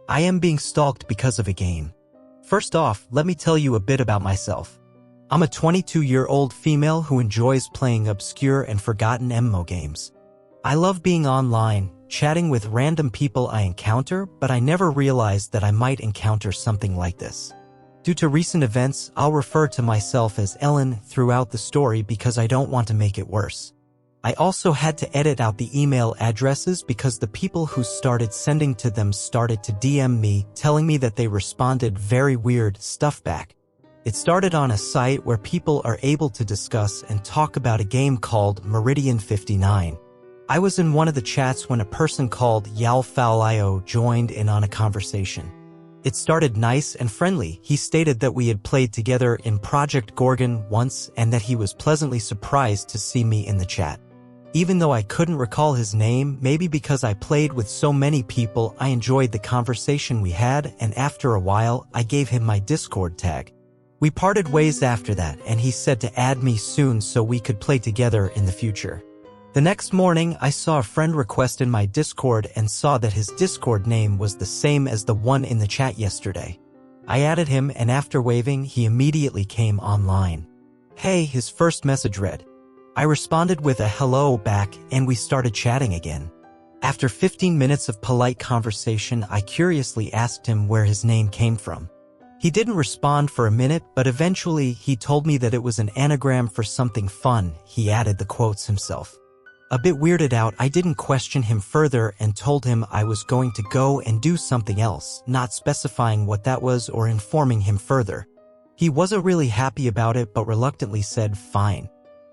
I am being stalked because of a game. First off, let me tell you a bit about myself. I'm a 22-year-old female who enjoys playing obscure and forgotten MMO games. I love being online, chatting with random people I encounter, but I never realized that I might encounter something like this. Due to recent events, I'll refer to myself as Ellen throughout the story because I don't want to make it worse. I also had to edit out the email addresses because the people who started sending to them started to DM me, telling me that they responded very weird stuff back. It started on a site where people are able to discuss and talk about a game called Meridian 59. I was in one of the chats when a person called Yalfalio joined in on a conversation. It started nice and friendly. He stated that we had played together in Project Gorgon once and that he was pleasantly surprised to see me in the chat. Even though I couldn't recall his name, maybe because I played with so many people, I enjoyed the conversation we had, and after a while, I gave him my Discord tag. We parted ways after that, and he said to add me soon so we could play together in the future. The next morning, I saw a friend request in my Discord and saw that his Discord name was the same as the one in the chat yesterday. I added him, and after waving, he immediately came online. Hey, his first message read. I responded with a hello back, and we started chatting again. After 15 minutes of polite conversation, I curiously asked him where his name came from. He didn't respond for a minute, but eventually he told me that it was an anagram for something fun. He added the quotes himself. A bit weirded out, I didn't question him further and told him I was going to go and do something else, not specifying what that was or informing him further. He wasn't really happy about it but reluctantly said fine.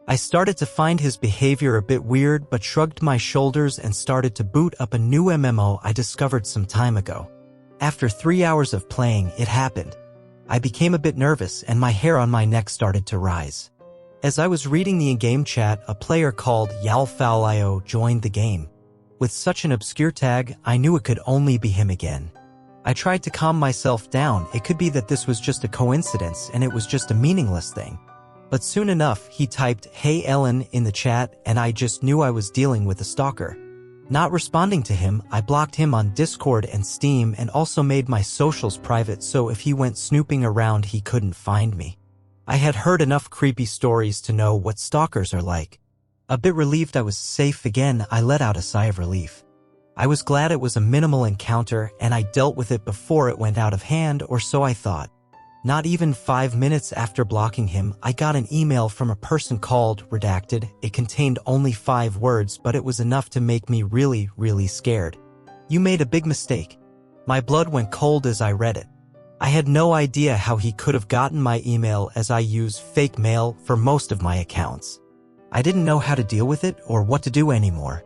I started to find his behavior a bit weird but shrugged my shoulders and started to boot up a new MMO I discovered some time ago. After 3 hours of playing, it happened. I became a bit nervous and my hair on my neck started to rise. As I was reading the in-game chat, a player called Yalfalio joined the game. With such an obscure tag, I knew it could only be him again. I tried to calm myself down. It could be that this was just a coincidence and it was just a meaningless thing. But soon enough, he typed, "Hey Ellen," in the chat, and I just knew I was dealing with a stalker. Not responding to him, I blocked him on Discord and Steam and also made my socials private so if he went snooping around he couldn't find me. I had heard enough creepy stories to know what stalkers are like. A bit relieved I was safe again, I let out a sigh of relief. I was glad it was a minimal encounter and I dealt with it before it went out of hand, or so I thought. Not even 5 minutes after blocking him, I got an email from a person called Redacted. It contained only 5 words, but it was enough to make me really scared. You made a big mistake. My blood went cold as I read it. I had no idea how he could have gotten my email as I use fake mail for most of my accounts. I didn't know how to deal with it or what to do anymore.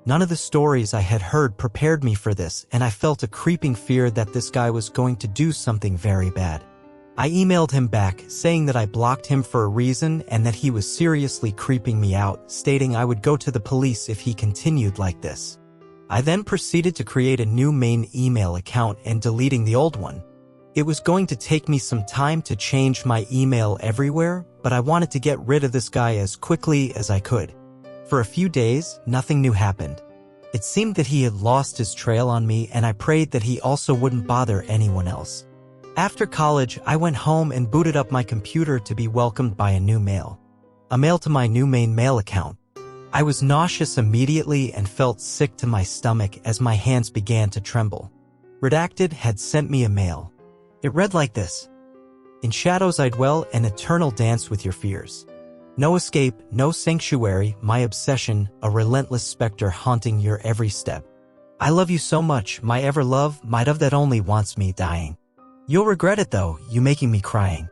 None of the stories I had heard prepared me for this, and I felt a creeping fear that this guy was going to do something very bad. I emailed him back, saying that I blocked him for a reason and that he was seriously creeping me out, stating I would go to the police if he continued like this. I then proceeded to create a new main email account and deleting the old one. It was going to take me some time to change my email everywhere, but I wanted to get rid of this guy as quickly as I could. For a few days, nothing new happened. It seemed that he had lost his trail on me, and I prayed that he also wouldn't bother anyone else. After college, I went home and booted up my computer to be welcomed by a new mail. A mail to my new main mail account. I was nauseous immediately and felt sick to my stomach as my hands began to tremble. Redacted had sent me a mail. It read like this. In shadows I dwell, an eternal dance with your fears. No escape, no sanctuary, my obsession, a relentless specter haunting your every step. I love you so much, my ever-love, my dove that only wants me dying. You'll regret it though, you making me crying.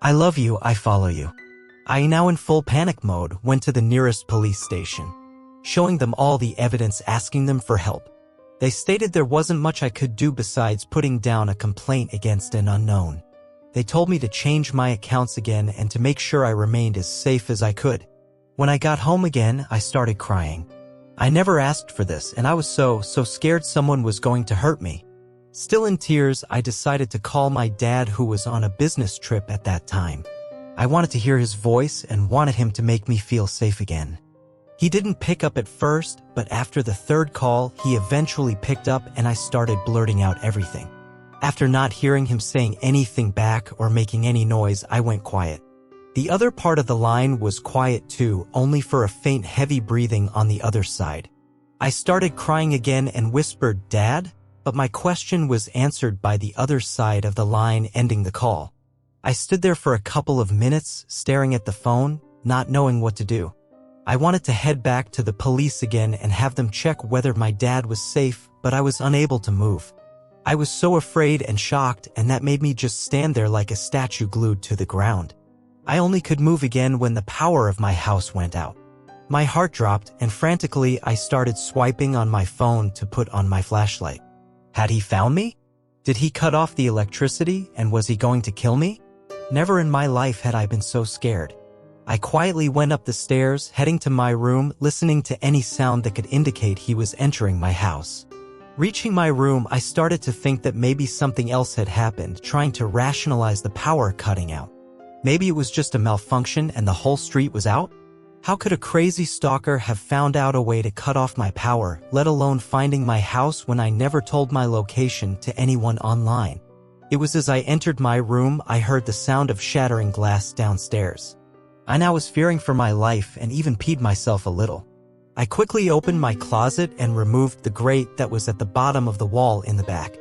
I love you, I follow you. I, now in full panic mode, went to the nearest police station, showing them all the evidence, asking them for help. They stated there wasn't much I could do besides putting down a complaint against an unknown. They told me to change my accounts again and to make sure I remained as safe as I could. When I got home again, I started crying. I never asked for this, and I was so scared someone was going to hurt me. Still in tears, I decided to call my dad, who was on a business trip at that time. I wanted to hear his voice and wanted him to make me feel safe again. He didn't pick up at first, but after the third call, he eventually picked up and I started blurting out everything. After not hearing him saying anything back or making any noise, I went quiet. The other part of the line was quiet too, only for a faint heavy breathing on the other side. I started crying again and whispered, "Dad?" But my question was answered by the other side of the line, ending the call. I stood there for a couple of minutes, staring at the phone, not knowing what to do. I wanted to head back to the police again and have them check whether my dad was safe, but I was unable to move. I was so afraid and shocked, and that made me just stand there like a statue glued to the ground. I only could move again when the power of my house went out. My heart dropped, and frantically I started swiping on my phone to put on my flashlight. Had he found me? Did he cut off the electricity, and was he going to kill me? Never in my life had I been so scared. I quietly went up the stairs, heading to my room, listening to any sound that could indicate he was entering my house. Reaching my room, I started to think that maybe something else had happened, trying to rationalize the power cutting out. Maybe it was just a malfunction and the whole street was out? How could a crazy stalker have found out a way to cut off my power, let alone finding my house when I never told my location to anyone online? It was as I entered my room, I heard the sound of shattering glass downstairs. I now was fearing for my life and even peed myself a little. I quickly opened my closet and removed the grate that was at the bottom of the wall in the back.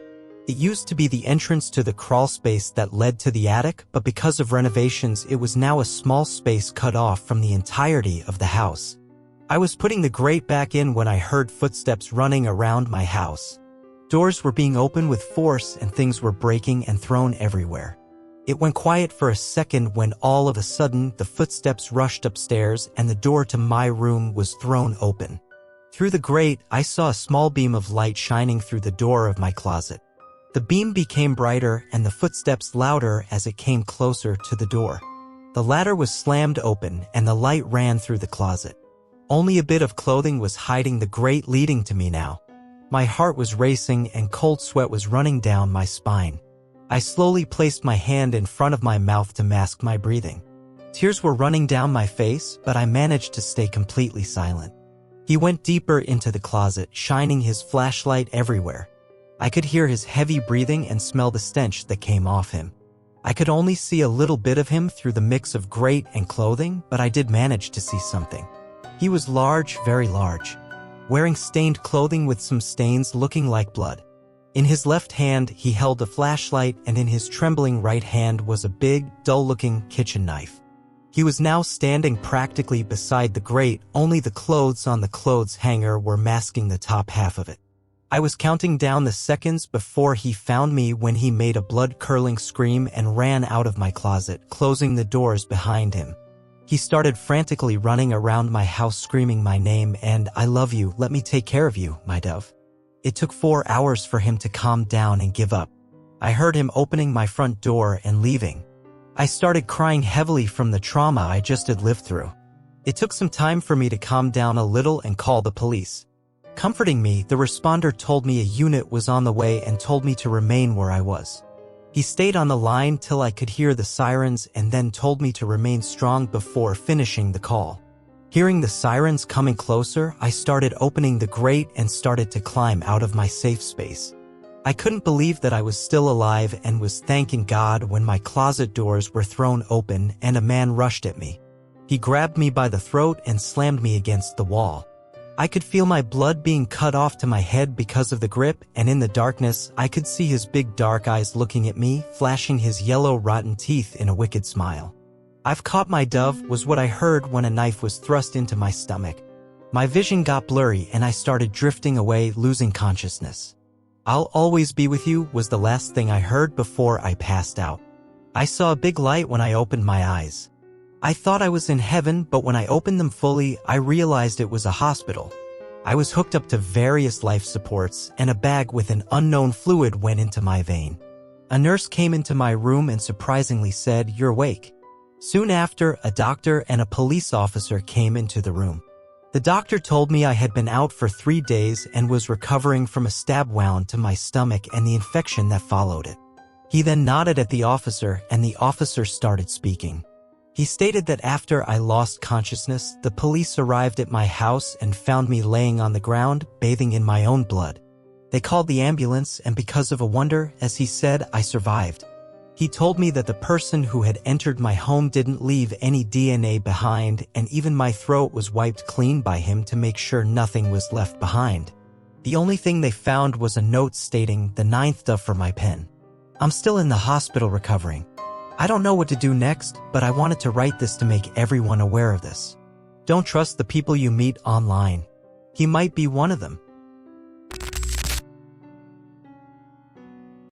It used to be the entrance to the crawl space that led to the attic, but because of renovations, it was now a small space cut off from the entirety of the house. I was putting the grate back in when I heard footsteps running around my house. Doors were being opened with force and things were breaking and thrown everywhere. It went quiet for a second when all of a sudden the footsteps rushed upstairs and the door to my room was thrown open. Through the grate, I saw a small beam of light shining through the door of my closet. The beam became brighter and the footsteps louder as it came closer to the door. The ladder was slammed open and the light ran through the closet. Only a bit of clothing was hiding the grate leading to me now. My heart was racing and cold sweat was running down my spine. I slowly placed my hand in front of my mouth to mask my breathing. Tears were running down my face, but I managed to stay completely silent. He went deeper into the closet, shining his flashlight everywhere. I could hear his heavy breathing and smell the stench that came off him. I could only see a little bit of him through the mix of grate and clothing, but I did manage to see something. He was large, very large, wearing stained clothing with some stains looking like blood. In his left hand, he held a flashlight, and in his trembling right hand was a big, dull-looking kitchen knife. He was now standing practically beside the grate, only the clothes on the clothes hanger were masking the top half of it. I was counting down the seconds before he found me when he made a blood-curdling scream and ran out of my closet, closing the doors behind him. He started frantically running around my house screaming my name and, "I love you, let me take care of you, my dove." It took 4 hours for him to calm down and give up. I heard him opening my front door and leaving. I started crying heavily from the trauma I just had lived through. It took some time for me to calm down a little and call the police. Comforting me, the responder told me a unit was on the way and told me to remain where I was. He stayed on the line till I could hear the sirens and then told me to remain strong before finishing the call. Hearing the sirens coming closer, I started opening the grate and started to climb out of my safe space. I couldn't believe that I was still alive and was thanking God when my closet doors were thrown open and a man rushed at me. He grabbed me by the throat and slammed me against the wall. I could feel my blood being cut off to my head because of the grip, and in the darkness, I could see his big dark eyes looking at me, flashing his yellow rotten teeth in a wicked smile. "I've caught my dove," was what I heard when a knife was thrust into my stomach. My vision got blurry and I started drifting away, losing consciousness. "I'll always be with you," was the last thing I heard before I passed out. I saw a big light when I opened my eyes. I thought I was in heaven, but when I opened them fully, I realized it was a hospital. I was hooked up to various life supports, and a bag with an unknown fluid went into my vein. A nurse came into my room and surprisingly said, "You're awake." Soon after, a doctor and a police officer came into the room. The doctor told me I had been out for 3 days and was recovering from a stab wound to my stomach and the infection that followed it. He then nodded at the officer, and the officer started speaking. He stated that after I lost consciousness, the police arrived at my house and found me laying on the ground, bathing in my own blood. They called the ambulance, and because of a wonder, as he said, I survived. He told me that the person who had entered my home didn't leave any DNA behind, and even my throat was wiped clean by him to make sure nothing was left behind. The only thing they found was a note stating the 9th for my pen. I'm still in the hospital recovering. I don't know what to do next, but I wanted to write this to make everyone aware of this. Don't trust the people you meet online. He might be one of them.